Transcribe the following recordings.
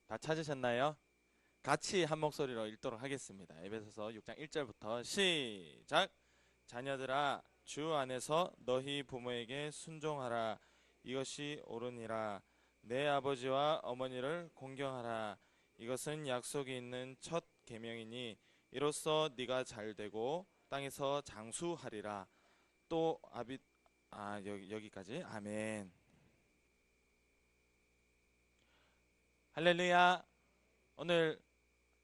다 찾으셨나요? 같이 한 목소리로 읽도록 하겠습니다. 에베소서 6장 1절부터 시작. 자녀들아 주 안에서 너희 부모에게 순종하라. 이것이 옳으니라. 내 아버지와 어머니를 공경하라. 이것은 약속이 있는 첫 계명이니 이로써 네가 잘되고 땅에서 장수하리라. 또 여기까지. 아멘. 할렐루야. 오늘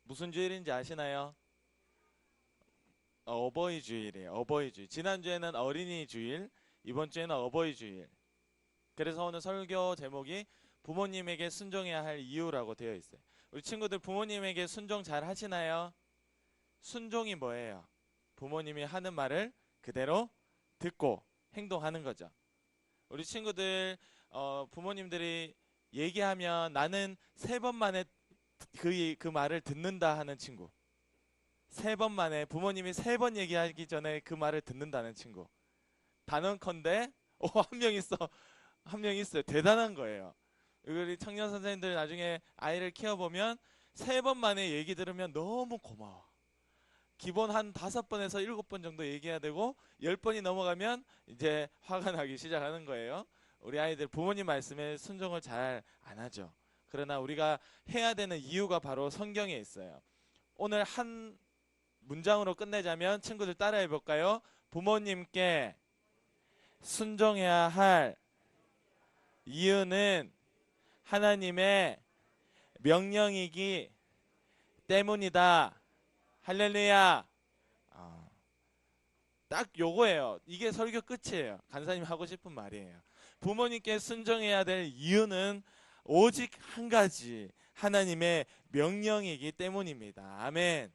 무슨 주일인지 아시나요? 어버이 주일이에요. 어버이 주일. 지난주에는 어린이 주일, 이번 주에는 어버이 주일. 그래서 오늘 설교 제목이 부모님에게 순종해야 할 이유라고 되어 있어요. 우리 친구들 부모님에게 순종 잘 하시나요? 순종이 뭐예요? 부모님이 하는 말을 그대로 듣고 행동하는 거죠. 우리 친구들 부모님들이 얘기하면 나는 3번 만에 그 말을 듣는다 하는 친구. 3번 만에 부모님이 3번 얘기하기 전에 그 말을 듣는다는 친구. 단언컨대 한 명 있어. 한 명 있어요. 대단한 거예요. 우리 청년 선생님들 나중에 아이를 키워보면 3번 만에 얘기 들으면 너무 고마워. 기본 한 5번에서 7번 정도 얘기해야 되고 10번이 넘어가면 이제 화가 나기 시작하는 거예요. 우리 아이들 부모님 말씀에 순종을 잘 안 하죠. 그러나 우리가 해야 되는 이유가 바로 성경에 있어요. 오늘 한 문장으로 끝내자면 친구들 따라해 볼까요? 부모님께 순종해야 할 이유는 하나님의 명령이기 때문이다. 할렐루야. 딱 요거예요. 이게 설교 끝이에요. 간사님 하고 싶은 말이에요. 부모님께 순종해야 될 이유는 오직 한 가지. 하나님의 명령이기 때문입니다. 아멘.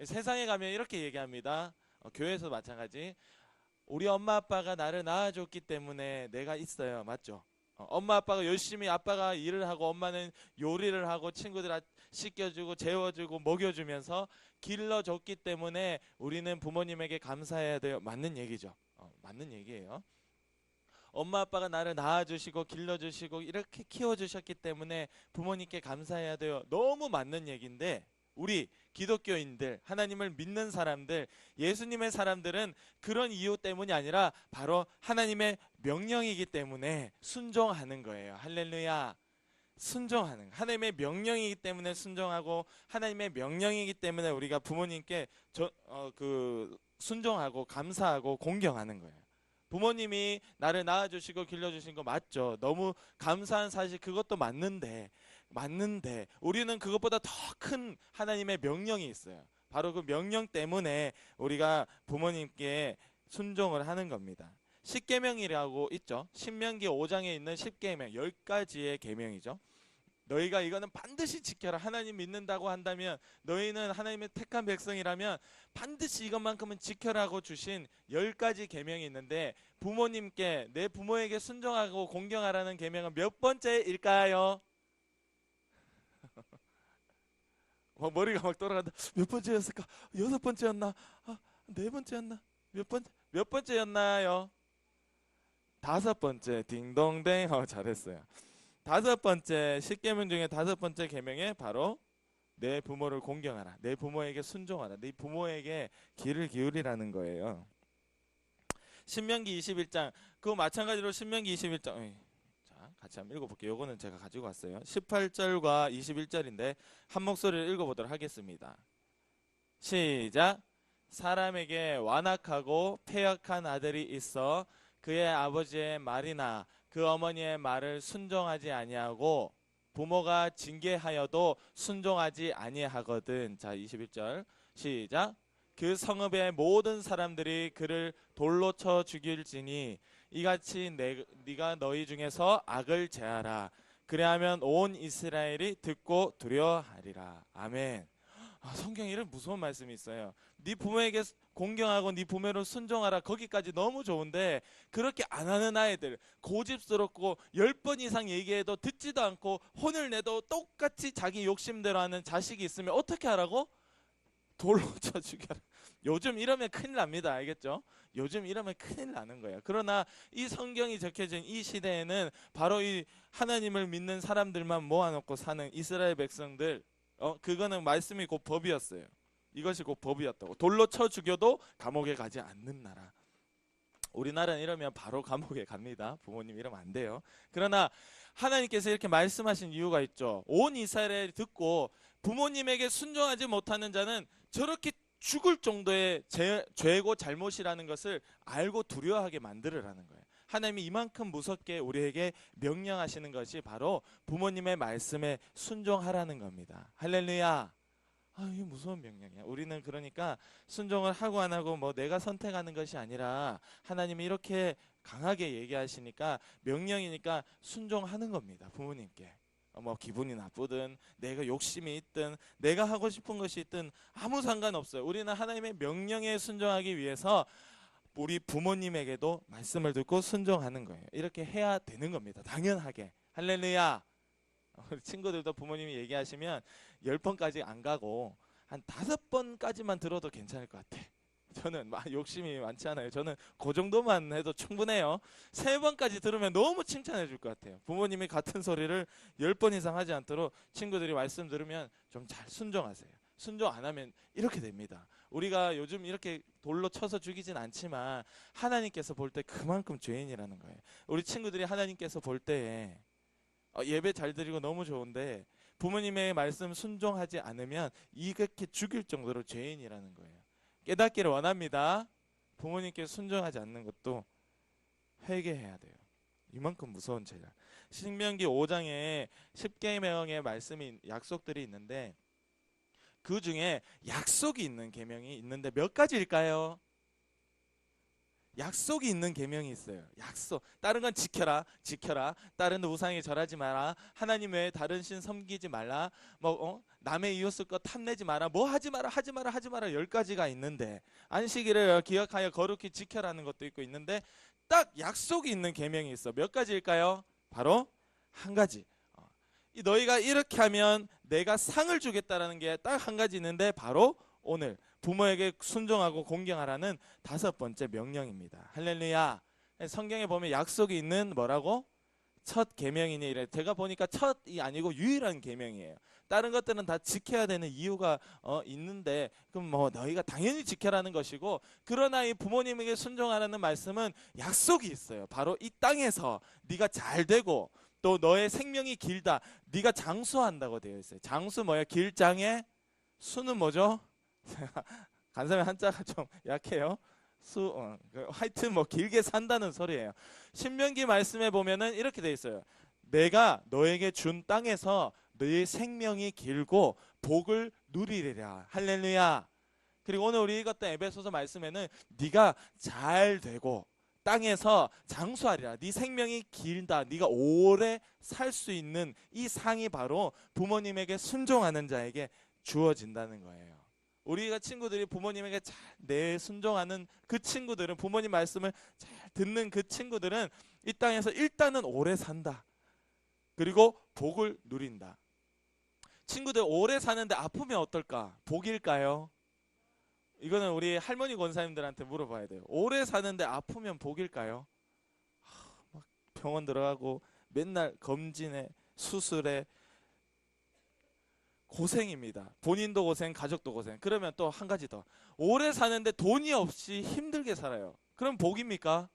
세상에 가면 이렇게 얘기합니다. 교회에서도 마찬가지. 우리 엄마 아빠가 나를 낳아줬기 때문에 내가 있어요. 맞죠? 엄마 아빠가 열심히 아빠가 일을 하고 엄마는 요리를 하고 친구들 씻겨주고 재워주고 먹여주면서 길러줬기 때문에 우리는 부모님에게 감사해야 돼요. 맞는 얘기죠. 맞는 얘기예요. 엄마 아빠가 나를 낳아주시고 길러주시고 이렇게 키워주셨기 때문에 부모님께 감사해야 돼요. 너무 맞는 얘기인데 우리 기독교인들, 하나님을 믿는 사람들, 예수님의 사람들은 그런 이유 때문이 아니라 바로 하나님의 명령이기 때문에 순종하는 거예요. 할렐루야. 순종하는, 하나님의 명령이기 때문에 순종하고 하나님의 명령이기 때문에 우리가 부모님께 순종하고 감사하고 공경하는 거예요. 부모님이 나를 낳아주시고 길러주신 거 맞죠. 너무 감사한 사실 그것도 맞는데 우리는 그것보다 더 큰 하나님의 명령이 있어요. 바로 그 명령 때문에 우리가 부모님께 순종을 하는 겁니다. 십계명이라고 있죠. 신명기 5장에 있는 십계명 10가지의 계명이죠. 너희가 이거는 반드시 지켜라. 하나님 믿는다고 한다면 너희는 하나님의 택한 백성이라면 반드시 이것만큼은 지켜라고 주신 10가지 계명이 있는데 부모님께 내 부모에게 순종하고 공경하라는 계명은 몇 번째일까요? 머리가 막 돌아간다. 몇 번째였을까? 6번째였나? 네 번째였나? 몇 번째였나요? 5번째. 딩동댕. 잘했어요. 5번째 십계명 중에 5번째 계명에 바로 내 부모를 공경하라. 내 부모에게 순종하라. 내 부모에게 귀를 기울이라는 거예요. 신명기 21장. 그거 마찬가지로 신명기 21장. 자, 같이 한번 읽어볼게요. 요거는 제가 가지고 왔어요. 18절과 21절인데 한 목소리를 읽어보도록 하겠습니다. 시작. 사람에게 완악하고 패역한 아들이 있어 그의 아버지의 말이나 그 어머니의 말을 순종하지 아니하고 부모가 징계하여도 순종하지 아니하거든. 자, 21절 시작. 그 성읍의 모든 사람들이 그를 돌로 쳐 죽일지니 이같이 네가 너희 중에서 악을 제하라. 그래야면 온 이스라엘이 듣고 두려워하리라. 아멘. 성경에 이런 무서운 말씀이 있어요. 네 부모에게 공경하고 네 부모를 순종하라. 거기까지 너무 좋은데 그렇게 안 하는 아이들, 고집스럽고 10번 이상 얘기해도 듣지도 않고 혼을 내도 똑같이 자기 욕심대로 하는 자식이 있으면 어떻게 하라고? 돌로 쳐 죽여라. 요즘 이러면 큰일 납니다. 알겠죠? 요즘 이러면 큰일 나는 거예요. 그러나 이 성경이 적혀진 이 시대에는 바로 이 하나님을 믿는 사람들만 모아놓고 사는 이스라엘 백성들, 그거는 말씀이 곧 법이었어요. 이것이 곧 법이었다고. 돌로 쳐 죽여도 감옥에 가지 않는 나라. 우리나라는 이러면 바로 감옥에 갑니다. 부모님 이러면 안 돼요. 그러나 하나님께서 이렇게 말씀하신 이유가 있죠. 온 이스라엘이 듣고 부모님에게 순종하지 못하는 자는 저렇게 죽을 정도의 죄고 잘못이라는 것을 알고 두려워하게 만들으라는 거예요. 하나님이 이만큼 무섭게 우리에게 명령하시는 것이 바로 부모님의 말씀에 순종하라는 겁니다. 할렐루야. 이게 무서운 명령이야. 우리는 그러니까 순종을 하고 안 하고 뭐 내가 선택하는 것이 아니라 하나님이 이렇게 강하게 얘기하시니까 명령이니까 순종하는 겁니다. 부모님께. 뭐 기분이 나쁘든 내가 욕심이 있든 내가 하고 싶은 것이 있든 아무 상관없어요. 우리는 하나님의 명령에 순종하기 위해서 우리 부모님에게도 말씀을 듣고 순종하는 거예요. 이렇게 해야 되는 겁니다. 당연하게. 할렐루야. 우리 친구들도 부모님이 얘기하시면 10번까지 안 가고 한 5번까지만 들어도 괜찮을 것 같아. 저는 막 욕심이 많지 않아요. 저는 그 정도만 해도 충분해요. 3번까지 들으면 너무 칭찬해 줄 것 같아요. 부모님이 같은 소리를 10번 이상 하지 않도록 친구들이 말씀 들으면 좀 잘 순종하세요. 순종 안 하면 이렇게 됩니다. 우리가 요즘 이렇게 돌로 쳐서 죽이진 않지만 하나님께서 볼 때 그만큼 죄인이라는 거예요. 우리 친구들이 하나님께서 볼 때에 예배 잘 드리고 너무 좋은데 부모님의 말씀 순종하지 않으면 이렇게 죽일 정도로 죄인이라는 거예요. 깨닫기를 원합니다. 부모님께 순종하지 않는 것도 회개해야 돼요. 이만큼 무서운 죄다. 신명기 5장에 10계명의 말씀이 약속들이 있는데 그 중에 약속이 있는 계명이 있는데 몇 가지일까요? 약속이 있는 계명이 있어요. 약속. 다른 건 지켜라, 지켜라. 다른 우상에 절하지 마라. 하나님 외에 다른 신 섬기지 말라. 남의 이웃을 것 탐내지 마라. 뭐 하지 마라, 하지 마라, 하지 마라. 10가지가 있는데 안식일을 기억하여 거룩히 지켜라는 것도 있고 있는데 딱 약속이 있는 계명이 있어. 몇 가지일까요? 바로 한 가지. 너희가 이렇게 하면 내가 상을 주겠다라는 게 딱 한 가지 있는데 바로 오늘 부모에게 순종하고 공경하라는 5번째 명령입니다. 할렐루야. 성경에 보면 약속이 있는 뭐라고? 첫 계명이니 이래. 제가 보니까 첫이 아니고 유일한 계명이에요. 다른 것들은 다 지켜야 되는 이유가 있는데 그럼 뭐 너희가 당연히 지켜라는 것이고 그러나 이 부모님에게 순종하라는 말씀은 약속이 있어요. 바로 이 땅에서 네가 잘 되고 또 너의 생명이 길다. 네가 장수한다고 되어 있어요. 장수 뭐야? 길장에 수는 뭐죠? 간사면 한자가 좀 약해요. 하여튼 뭐 길게 산다는 소리예요. 신명기 말씀에 보면은 이렇게 돼 있어요. 내가 너에게 준 땅에서 너의 생명이 길고 복을 누리리라. 할렐루야. 그리고 오늘 우리 읽었던 에베소서 말씀에는 네가 잘 되고 땅에서 장수하리라. 네 생명이 길다. 네가 오래 살 수 있는 이 상이 바로 부모님에게 순종하는 자에게 주어진다는 거예요. 우리가 친구들이 부모님에게 잘 순종하는 그 친구들은 부모님 말씀을 잘 듣는 그 친구들은 이 땅에서 일단은 오래 산다. 그리고 복을 누린다. 친구들 오래 사는데 아프면 어떨까? 복일까요? 이거는 우리 할머니 권사님들한테 물어봐야 돼요. 오래 사는데 아프면 복일까요? 막 병원 들어가고 맨날 검진에 수술에 고생입니다. 본인도 고생, 가족도 고생. 그러면 또 한 가지 더. 오래 사는데 돈이 없이 힘들게 살아요. 그럼 복입니까?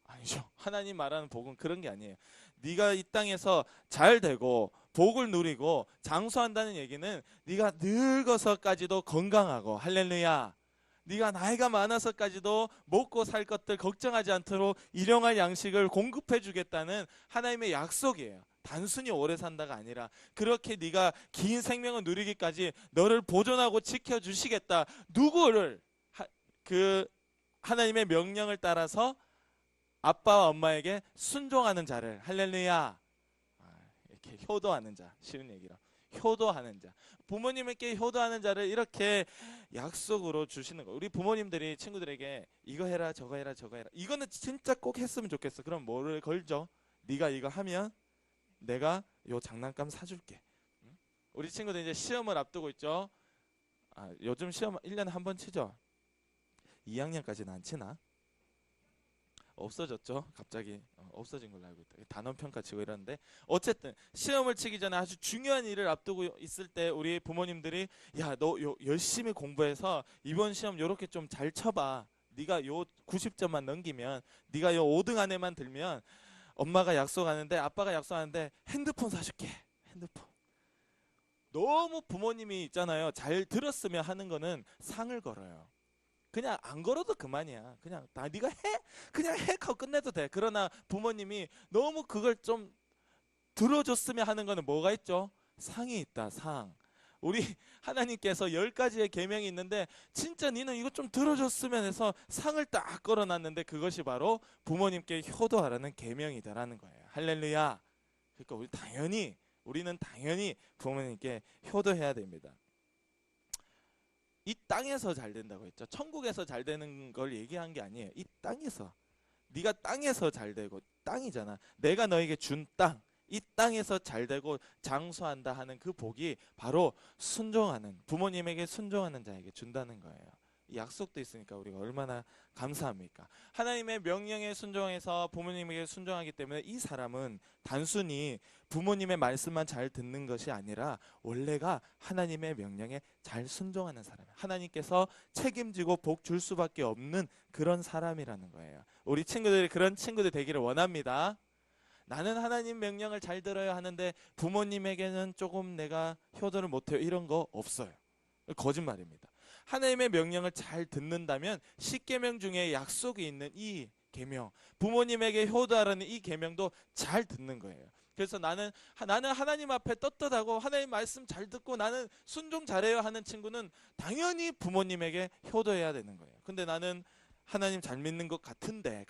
아니죠. 하나님 말하는 복은 그런 게 아니에요. 네가 이 땅에서 잘 되고 복을 누리고 장수한다는 얘기는 네가 늙어서까지도 건강하고 할렐루야. 네가 나이가 많아서까지도 먹고 살 것들 걱정하지 않도록 일용할 양식을 공급해 주겠다는 하나님의 약속이에요. 단순히 오래 산다가 아니라 그렇게 네가 긴 생명을 누리기까지 너를 보존하고 지켜주시겠다. 누구를? 그 하나님의 명령을 따라서 아빠와 엄마에게 순종하는 자를. 할렐루야. 이렇게 효도하는 자. 쉬운 얘기로 효도하는 자. 부모님에게 효도하는 자를 이렇게 약속으로 주시는 거. 우리 부모님들이 친구들에게 이거 해라 저거 해라 저거 해라. 이거는 진짜 꼭 했으면 좋겠어. 그럼 뭐를 걸죠? 네가 이거 하면 내가 요 장난감 사줄게. 우리 친구들 이제 시험을 앞두고 있죠. 요즘 시험 1년에 한 번 치죠? 2학년까지는 안 치나? 없어졌죠? 갑자기 없어진 걸로 알고 있다. 단원 평가 치고 이러는데 어쨌든 시험을 치기 전에 아주 중요한 일을 앞두고 있을 때 우리 부모님들이 야, 너 열심히 공부해서 이번 시험 요렇게 좀 잘 쳐봐. 네가 요 90점만 넘기면 네가 요 5등 안에만 들면 엄마가 약속하는데 아빠가 약속하는데 핸드폰 사줄게. 핸드폰. 너무 부모님이 있잖아요. 잘 들었으면 하는 거는 상을 걸어요. 그냥 안 걸어도 그만이야. 그냥 네가 해? 그냥 해 하고 끝내도 돼. 그러나 부모님이 너무 그걸 좀 들어줬으면 하는 거는 뭐가 있죠? 상이 있다. 상. 우리 하나님께서 10가지의 계명이 있는데 진짜 니는 이거 좀 들어줬으면 해서 상을 딱 걸어놨는데 그것이 바로 부모님께 효도하라는 계명이다라는 거예요. 할렐루야. 그러니까 우리는 당연히 부모님께 효도해야 됩니다. 이 땅에서 잘 된다고 했죠. 천국에서 잘 되는 걸 얘기한 게 아니에요. 이 땅에서. 네가 땅에서 잘 되고, 땅이잖아. 내가 너에게 준 땅. 이 땅에서 잘 되고 장수한다 하는 그 복이 바로 순종하는, 부모님에게 순종하는 자에게 준다는 거예요. 이 약속도 있으니까 우리가 얼마나 감사합니까? 하나님의 명령에 순종해서 부모님에게 순종하기 때문에 이 사람은 단순히 부모님의 말씀만 잘 듣는 것이 아니라 원래가 하나님의 명령에 잘 순종하는 사람이에요. 하나님께서 책임지고 복 줄 수밖에 없는 그런 사람이라는 거예요. 우리 친구들이 그런 친구들 되기를 원합니다. 나는 하나님 명령을 잘 들어야 하는데 부모님에게는 조금 내가 효도를 못해요. 이런 거 없어요. 거짓말입니다. 하나님의 명령을 잘 듣는다면 10계명 중에 약속이 있는 이 계명, 부모님에게 효도하라는 이 계명도 잘 듣는 거예요. 그래서 나는 하나님 앞에 떳떳하고 하나님 말씀 잘 듣고 나는 순종 잘해요 하는 친구는 당연히 부모님에게 효도해야 되는 거예요. 근데 나는 하나님 잘 믿는 것 같은데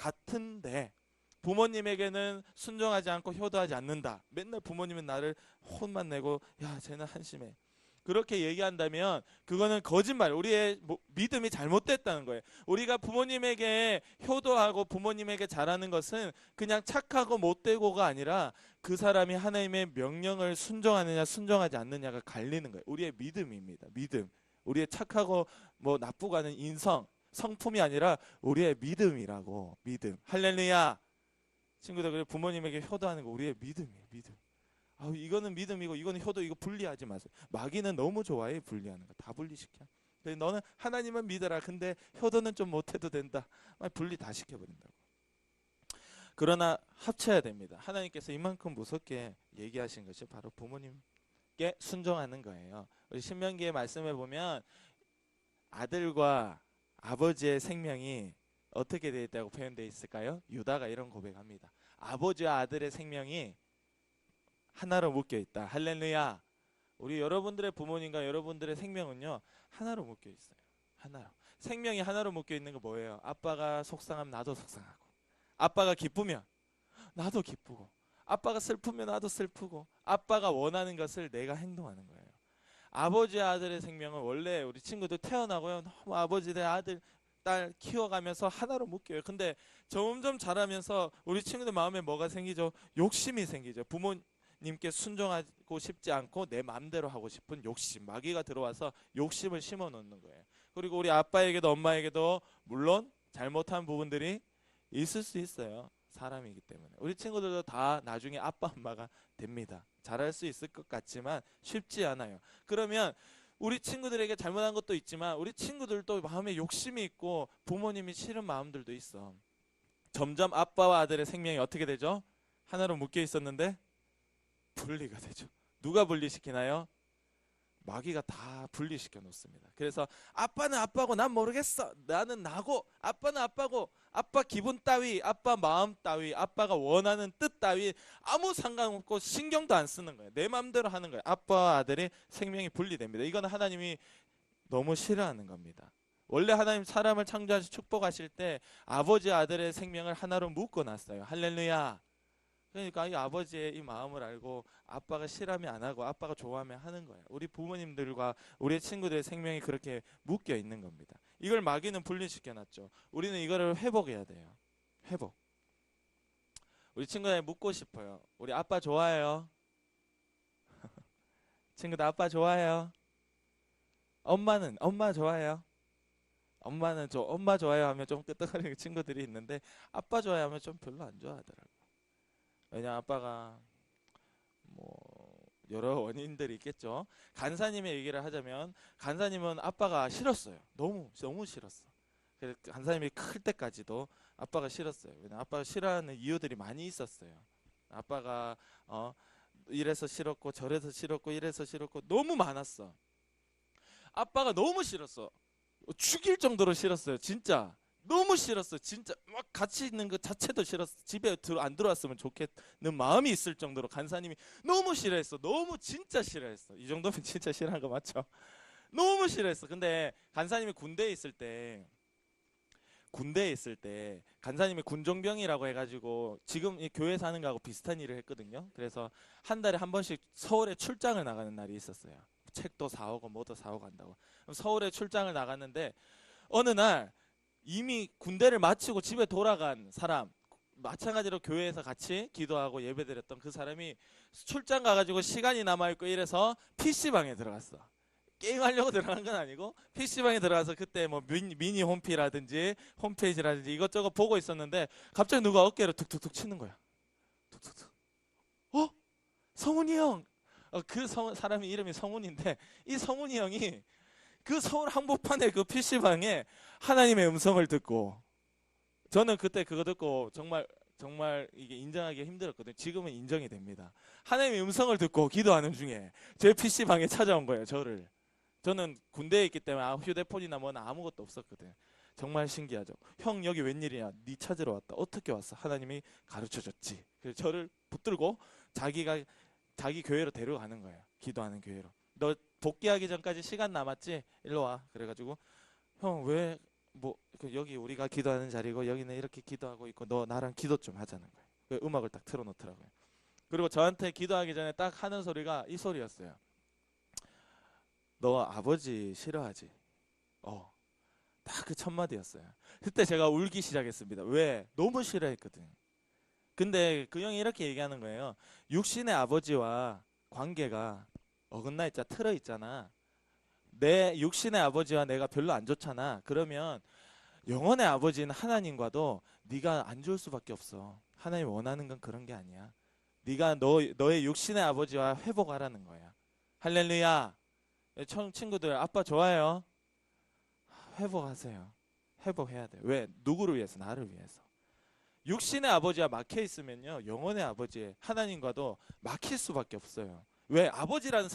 부모님에게는 순종하지 않고 효도하지 않는다. 맨날 부모님은 나를 혼만 내고 야 쟤는 한심해. 그렇게 얘기한다면 그거는 거짓말, 우리의 믿음이 잘못됐다는 거예요. 우리가 부모님에게 효도하고 부모님에게 잘하는 것은 그냥 착하고 못되고가 아니라 그 사람이 하나님의 명령을 순종하느냐 순종하지 않느냐가 갈리는 거예요. 우리의 믿음입니다. 믿음. 우리의 착하고 나쁘고 하는 성품이 아니라 우리의 믿음이라고. 믿음. 할렐루야. 친구들, 그래 부모님에게 효도하는 거 우리의 믿음이에요. 믿음. 이거는 믿음이고 이거는 효도, 이거 분리하지 마세요. 마귀는 너무 좋아해 분리하는 거. 다 분리시켜. 너는 하나님은 믿어라. 근데 효도는 좀 못해도 된다. 분리 다 시켜버린다고. 그러나 합쳐야 됩니다. 하나님께서 이만큼 무섭게 얘기하신 것이 바로 부모님께 순종하는 거예요. 우리 신명기의 말씀에 보면 아들과 아버지의 생명이 어떻게 되어 있다고 표현되어 있을까요? 유다가 이런 고백합니다. 아버지와 아들의 생명이 하나로 묶여 있다. 할렐루야. 우리 여러분들의 부모님과 여러분들의 생명은요 하나로 묶여 있어요. 하나로. 생명이 하나로 묶여 있는 거 뭐예요? 아빠가 속상하면 나도 속상하고, 아빠가 기쁘면 나도 기쁘고, 아빠가 슬프면 나도 슬프고, 아빠가 원하는 것을 내가 행동하는 거예요. 아버지와 아들의 생명은 원래 우리 친구들 태어나고요 너무 아버지 대 아들 딸 키워가면서 하나로 묶여요. 근데 점점 자라면서 우리 친구들 마음에 뭐가 생기죠? 욕심이 생기죠. 부모님께 순종하고 싶지 않고 내 마음대로 하고 싶은 욕심, 마귀가 들어와서 욕심을 심어 놓는 거예요. 그리고 우리 아빠에게도 엄마에게도 물론 잘못한 부분들이 있을 수 있어요. 사람이기 때문에. 우리 친구들도 다 나중에 아빠 엄마가 됩니다. 잘할 수 있을 것 같지만 쉽지 않아요. 그러면 우리 친구들에게 잘못한 것도 있지만 우리 친구들도 마음에 욕심이 있고 부모님이 싫은 마음들도 있어. 점점 아빠와 아들의 생명이 어떻게 되죠? 하나로 묶여 있었는데 분리가 되죠. 누가 분리시키나요? 마귀가 다 분리시켜 놓습니다. 그래서 아빠는 아빠고 난 모르겠어. 나는 나고, 아빠는 아빠고, 아빠 기분 따위, 아빠 마음 따위, 아빠가 원하는 뜻 따위 아무 상관없고 신경도 안 쓰는 거예요. 내 마음대로 하는 거예요. 아빠와 아들의 생명이 분리됩니다. 이건 하나님이 너무 싫어하는 겁니다. 원래 하나님 사람을 창조하시 축복하실 때 아버지 아들의 생명을 하나로 묶어 놨어요. 할렐루야. 그러니까 이 아버지의 이 마음을 알고 아빠가 싫어하면 안 하고 아빠가 좋아하면 하는 거예요. 우리 부모님들과 우리 친구들의 생명이 그렇게 묶여 있는 겁니다. 이걸 마귀는 분리시켜 놨죠. 우리는 이거를 회복해야 돼요. 회복. 우리 친구들 묻고 싶어요. 우리 아빠 좋아해요? 친구들 아빠 좋아해요? 엄마는 엄마 좋아해요? 엄마 좋아요 하면 좀 끄떡거리는 친구들이 있는데 아빠 좋아요 하면 좀 별로 안 좋아하더라고. 왜냐 아빠가 뭐 여러 원인들이 있겠죠. 간사님의 얘기를 하자면 간사님은 아빠가 싫었어요. 너무 너무 싫었어. 그래서 간사님이 클 때까지도 아빠가 싫었어요. 왜냐 아빠가 싫어하는 이유들이 많이 있었어요. 아빠가 이래서 싫었고 저래서 싫었고 이래서 싫었고 너무 많았어. 아빠가 너무 싫었어. 죽일 정도로 싫었어요. 진짜. 너무 싫었어. 진짜 막 같이 있는 것 자체도 싫었어. 집에 안 들어왔으면 좋겠는 마음이 있을 정도로 간사님이 너무 싫어했어. 너무 진짜 싫어했어. 이 정도면 진짜 싫어한 거 맞죠? 너무 싫어했어. 근데 간사님이 군대에 있을 때 간사님이 군종병이라고 해가지고 지금 이 교회에서 하는 거하고 비슷한 일을 했거든요. 그래서 한 달에 한 번씩 서울에 출장을 나가는 날이 있었어요. 책도 사오고 뭐도 사오고 한다고. 그럼 서울에 출장을 나갔는데 어느 날 이미 군대를 마치고 집에 돌아간 사람, 마찬가지로 교회에서 같이 기도하고 예배드렸던 그 사람이 출장 가가지고 시간이 남아있고 이래서 PC방에 들어갔어. 게임하려고 들어간 건 아니고 PC방에 들어가서 그때 뭐 미니 홈피라든지 홈페이지라든지 이것저것 보고 있었는데 갑자기 누가 어깨를 툭툭툭 치는 거야. 툭툭툭. 성훈이 형! 그 사람이 이름이 성훈인데 이 성훈이 형이 그 서울 한복판의 그 PC방에 하나님의 음성을 듣고 저는 그때 그거 듣고 정말 이게 인정하기 힘들었거든요. 지금은 인정이 됩니다. 하나님의 음성을 듣고 기도하는 중에 제 PC방에 찾아온 거예요. 저는 군대에 있기 때문에 휴대폰이나 뭐나 아무것도 없었거든. 정말 신기하죠. 형 여기 웬일이야? 네 찾으러 왔다. 어떻게 왔어? 하나님이 가르쳐줬지. 그래서 저를 붙들고 자기 교회로 데려가는 거예요. 기도하는 교회로. 너 복귀하기 전까지 시간 남았지? 일로 와. 그래가지고 형 왜 뭐 여기 우리가 기도하는 자리고 여기는 이렇게 기도하고 있고 너 나랑 기도 좀 하자는 거예요. 그 음악을 딱 틀어놓더라고요. 그리고 저한테 기도하기 전에 딱 하는 소리가 이 소리였어요. 너 아버지 싫어하지? 딱 그 첫 마디였어요. 그때 제가 울기 시작했습니다. 왜? 너무 싫어했거든. 근데 그 형이 이렇게 얘기하는 거예요. 육신의 아버지와 관계가 어긋나 있자 틀어 있잖아. 내 육신의 아버지와 내가 별로 안 좋잖아. 그러면 영혼의 아버지는 하나님과도 네가 안 좋을 수밖에 없어. 하나님 원하는 건 그런 게 아니야. 네가 너의 육신의 아버지와 회복하라는 거야. 할렐루야. 친구들 아빠 좋아요. 회복하세요. 회복해야 돼. 왜? 누구를 위해서? 나를 위해서. 육신의 아버지와 막혀 있으면요, 영혼의 아버지 하나님과도 막힐 수밖에 없어요. 왜? 아버지라는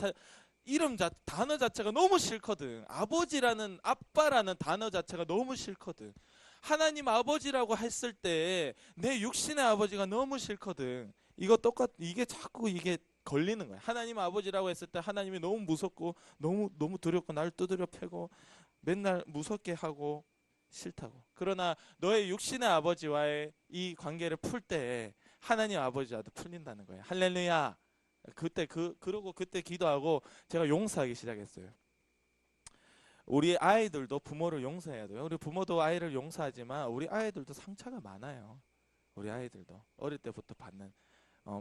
단어 자체가 너무 싫거든. 아빠라는 단어 자체가 너무 싫거든. 하나님 아버지라고 했을 때 내 육신의 아버지가 너무 싫거든. 이게 자꾸 이게 걸리는 거야. 하나님 아버지라고 했을 때 하나님이 너무 무섭고 너무 두렵고 날 두드려 패고 맨날 무섭게 하고 싫다고. 그러나 너의 육신의 아버지와의 이 관계를 풀 때 하나님 아버지와도 풀린다는 거예요. 할렐루야. 그러고 그때 기도하고 제가 용서하기 시작했어요. 우리 아이들도 부모를 용서해야 돼요. 우리 부모도 아이를 용서하지만 우리 아이들도 상처가 많아요. 우리 아이들도 어릴 때부터 받는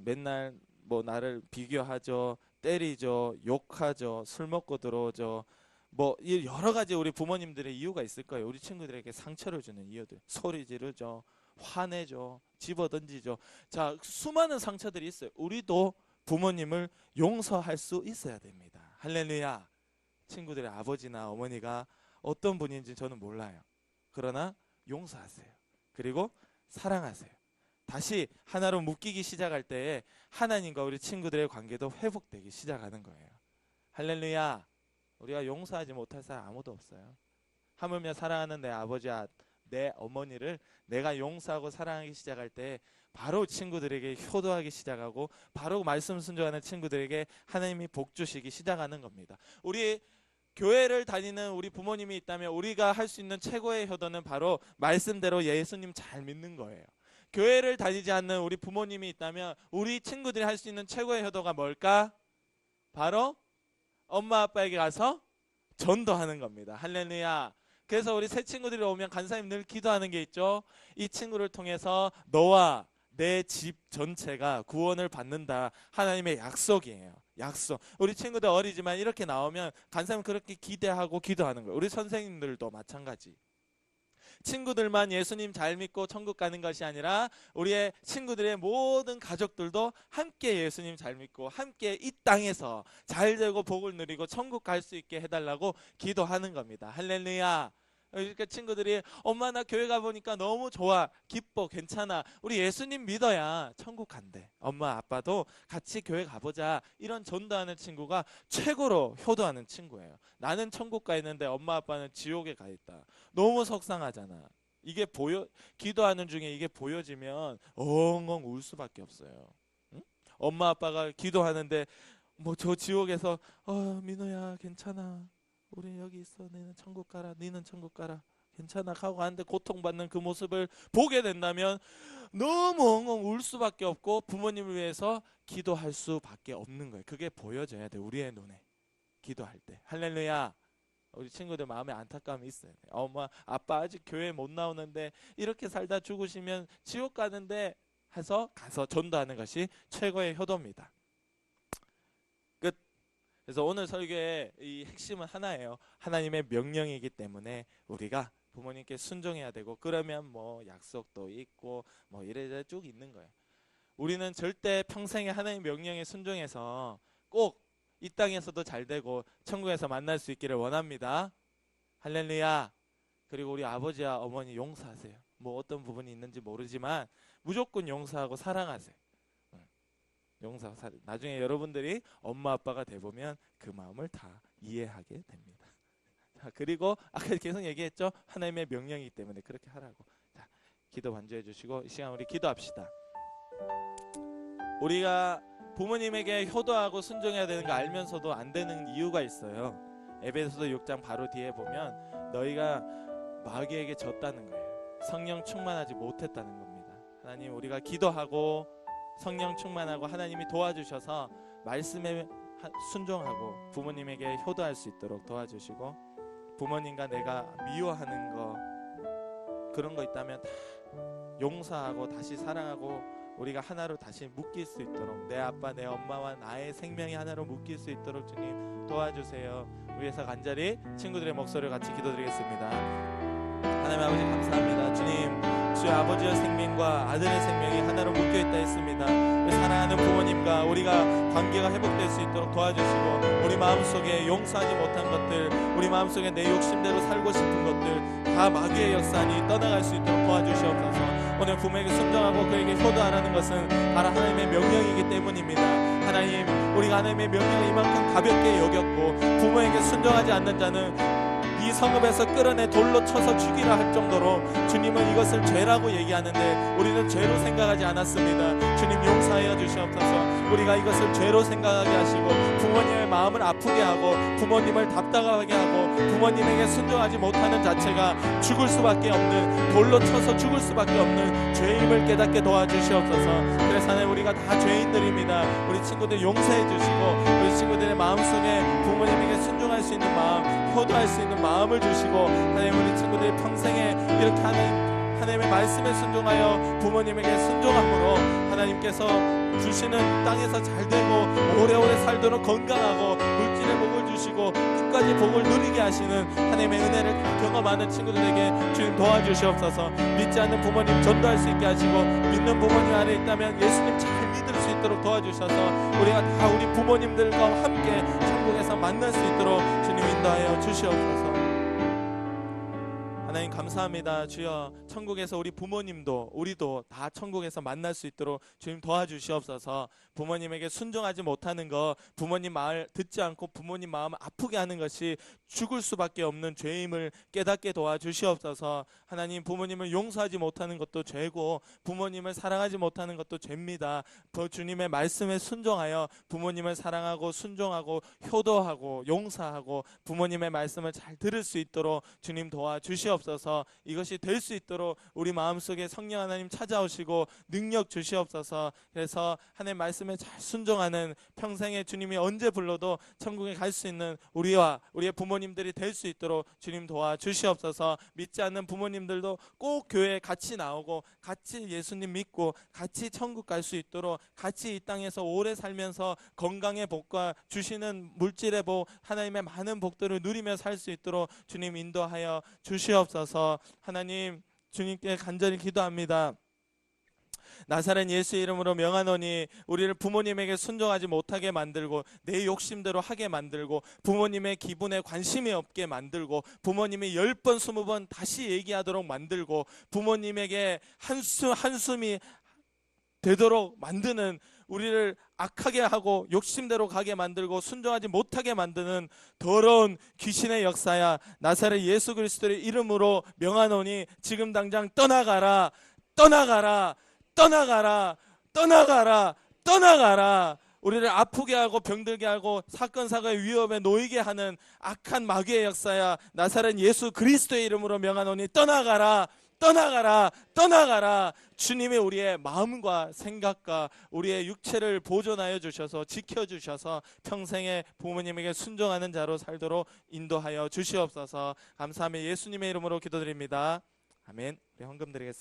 맨날 뭐 나를 비교하죠, 때리죠, 욕하죠, 술 먹고 들어오죠. 뭐 여러 가지 우리 부모님들의 이유가 있을 거예요. 우리 친구들에게 상처를 주는 이유들. 소리 지르죠, 화내죠, 집어던지죠. 자, 수많은 상처들이 있어요. 우리도 부모님을 용서할 수 있어야 됩니다. 할렐루야. 친구들의 아버지나 어머니가 어떤 분인지 저는 몰라요. 그러나 용서하세요. 그리고 사랑하세요. 다시 하나로 묶이기 시작할 때에 하나님과 우리 친구들의 관계도 회복되기 시작하는 거예요. 할렐루야. 우리가 용서하지 못할 사람 아무도 없어요. 하물며 사랑하는 내 아버지와 내 어머니를 내가 용서하고 사랑하기 시작할 때 바로 친구들에게 효도하기 시작하고 바로 말씀 순종하는 친구들에게 하나님이 복 주시기 시작하는 겁니다. 우리 교회를 다니는 우리 부모님이 있다면 우리가 할 수 있는 최고의 효도는 바로 말씀대로 예수님 잘 믿는 거예요. 교회를 다니지 않는 우리 부모님이 있다면 우리 친구들이 할 수 있는 최고의 효도가 뭘까? 바로 엄마 아빠에게 가서 전도하는 겁니다. 할렐루야. 그래서 우리 새 친구들이 오면 간사님 늘 기도하는 게 있죠. 이 친구를 통해서 너와 내 집 전체가 구원을 받는다. 하나님의 약속이에요. 약속. 우리 친구들 어리지만 이렇게 나오면 간사님 그렇게 기대하고 기도하는 거예요. 우리 선생님들도 마찬가지. 친구들만 예수님 잘 믿고 천국 가는 것이 아니라 우리의 친구들의 모든 가족들도 함께 예수님 잘 믿고 함께 이 땅에서 잘 되고 복을 누리고 천국 갈 수 있게 해달라고 기도하는 겁니다. 할렐루야. 그러니까 친구들이 엄마 나 교회 가보니까 너무 좋아, 기뻐, 괜찮아, 우리 예수님 믿어야 천국 간대. 엄마 아빠도 같이 교회 가보자. 이런 전도하는 친구가 최고로 효도하는 친구예요. 나는 천국 가 있는데 엄마 아빠는 지옥에 가 있다. 너무 속상하잖아. 이게 기도하는 중에 이게 보여지면 엉엉 울 수밖에 없어요. 응? 엄마 아빠가 기도하는데 뭐 저 지옥에서 민호야 괜찮아, 우리 여기 있어, 너는 천국 가라, 너는 천국 가라, 괜찮아 하고 하는데 고통받는 그 모습을 보게 된다면 너무 엉엉 울 수밖에 없고 부모님을 위해서 기도할 수밖에 없는 거예요. 그게 보여져야 돼, 우리의 눈에. 기도할 때. 할렐루야. 우리 친구들 마음에 안타까움이 있어요. 엄마 아빠 아직 교회 못 나오는데 이렇게 살다 죽으시면 지옥 가는데 해서 가서 전도하는 것이 최고의 효도입니다. 끝. 그래서 오늘 설교의 이 핵심은 하나예요. 하나님의 명령이기 때문에 우리가 부모님께 순종해야 되고, 그러면 뭐 약속도 있고 뭐 이래저래 쭉 있는 거예요. 우리는 절대 평생에 하나님의 명령에 순종해서 꼭 이 땅에서도 잘 되고 천국에서 만날 수 있기를 원합니다. 할렐루야. 그리고 우리 아버지와 어머니 용서하세요. 뭐 어떤 부분이 있는지 모르지만 무조건 용서하고 사랑하세요. 용서하고 나중에 여러분들이 엄마 아빠가 돼보면 그 마음을 다 이해하게 됩니다. 자, 그리고 아까 계속 얘기했죠. 하나님의 명령이기 때문에 그렇게 하라고. 자, 기도 반주해 주시고 이 시간 우리 기도합시다. 우리가 부모님에게 효도하고 순종해야 되는 거 알면서도 안 되는 이유가 있어요. 에베소서 6장 바로 뒤에 보면 너희가 마귀에게 졌다는 거예요. 성령 충만하지 못했다는 겁니다. 하나님, 우리가 기도하고 성령 충만하고 하나님이 도와주셔서 말씀에 순종하고 부모님에게 효도할 수 있도록 도와주시고, 부모님과 내가 미워하는 거 그런 거 있다면 다 용서하고 다시 사랑하고 우리가 하나로 다시 묶일 수 있도록, 내 아빠 내 엄마와 나의 생명이 하나로 묶일 수 있도록 주님 도와주세요. 위에서 간절히 친구들의 목소리를 같이 기도드리겠습니다. 하나님 아버지 감사합니다. 주님, 주의 아버지의 생명과 아들의 생명이 하나로 묶여있다 했습니다. 사랑하는 부모님과 우리가 관계가 회복될 수 있도록 도와주시고, 우리 마음속에 용서하지 못한 것들, 우리 마음속에 내 욕심대로 살고 싶은 것들 다 마귀의 역사니 떠나갈 수 있도록 도와주시옵소서. 오늘 부모에게 순종하고 그에게 효도하라는 것은 바로 하나님의 명령이기 때문입니다. 하나님, 우리가 하나님의 명령을 이만큼 가볍게 여겼고 부모에게 순종하지 않는 자는 이 성읍에서 끌어내 돌로 쳐서 죽이라 할 정도로 주님은 이것을 죄라고 얘기하는데 우리는 죄로 생각하지 않았습니다. 주님 용서하여 주시옵소서. 우리가 이것을 죄로 생각하게 하시고 부모님의 마음을 아프게 하고 부모님을 답답하게 하고 부모님에게 순종하지 못하는 자체가 죽을 수밖에 없는, 돌로 쳐서 죽을 수밖에 없는 죄임을 깨닫게 도와주시옵소서. 그래서 하나님, 우리가 다 죄인들입니다. 우리 친구들 용서해 주시고 우리 친구들의 마음속에 부모님에게 순종할 수 있는 마음, 효도할 수 있는 마음을 주시고, 하나님 우리 친구들이 평생에 이렇게 하나님의 말씀에 순종하여 부모님에게 순종함으로 하나님께서 주시는 땅에서 잘 되고 오래오래 살도록 건강하고 물질의 복을 주시고 끝까지 복을 누리게 하시는 하나님의 은혜를 경험하는 친구들에게 주님 도와주시옵소서. 믿지 않는 부모님 전도할 수 있게 하시고, 믿는 부모님 안에 있다면 예수님 잘 믿을 수 있도록 도와주셔서 우리가 다 우리 부모님들과 함께 천국에서 만날 수 있도록 주님 인도하여 주시옵소서. 하나님 감사합니다. 주여, 천국에서 우리 부모님도 우리도 다 천국에서 만날 수 있도록 주님 도와주시옵소서. 부모님에게 순종하지 못하는 것, 부모님 말 듣지 않고 부모님 마음을 아프게 하는 것이 죽을 수밖에 없는 죄임을 깨닫게 도와주시옵소서. 하나님, 부모님을 용서하지 못하는 것도 죄고 부모님을 사랑하지 못하는 것도 죄입니다. 주님의 말씀에 순종하여 부모님을 사랑하고 순종하고 효도하고 용서하고 부모님의 말씀을 잘 들을 수 있도록 주님 도와주시옵소서. 주시옵소서. 이것이 될 수 있도록 우리 마음속에 성령 하나님 찾아오시고 능력 주시옵소서. 그래서 하나님 말씀에 잘 순종하는 평생에 주님이 언제 불러도 천국에 갈 수 있는 우리와 우리의 부모님들이 될 수 있도록 주님 도와주시옵소서. 믿지 않는 부모님들도 꼭 교회에 같이 나오고 같이 예수님 믿고 같이 천국 갈 수 있도록 같이 이 땅에서 오래 살면서 건강의 복과 주시는 물질의 복, 하나님의 많은 복들을 누리며 살 수 있도록 주님 인도하여 주시옵소서. 하나님, 주님께 간절히 기도합니다. 나사렛 예수 이름으로 명하노니 우리를 부모님에게 순종하지 못하게 만들고 내 욕심대로 하게 만들고 부모님의 기분에 관심이 없게 만들고 부모님이 10번 20번 다시 얘기하도록 만들고 부모님에게 한숨이 되도록 만드는, 우리를 악하게 하고 욕심대로 가게 만들고 순종하지 못하게 만드는 더러운 귀신의 역사야, 나사렛 예수 그리스도의 이름으로 명하노니 지금 당장 떠나가라, 떠나가라, 떠나가라, 떠나가라, 떠나가라. 우리를 아프게 하고 병들게 하고 사건 사고의 위험에 놓이게 하는 악한 마귀의 역사야, 나사렛 예수 그리스도의 이름으로 명하노니 떠나가라, 떠나가라, 떠나가라. 주님이 우리의 마음과 생각과 우리의 육체를 보존하여 주셔서 지켜주셔서 평생에 부모님에게 순종하는 자로 살도록 인도하여 주시옵소서. 감사하며 예수님의 이름으로 기도드립니다. 아멘. 우리 헌금 드리겠습니다.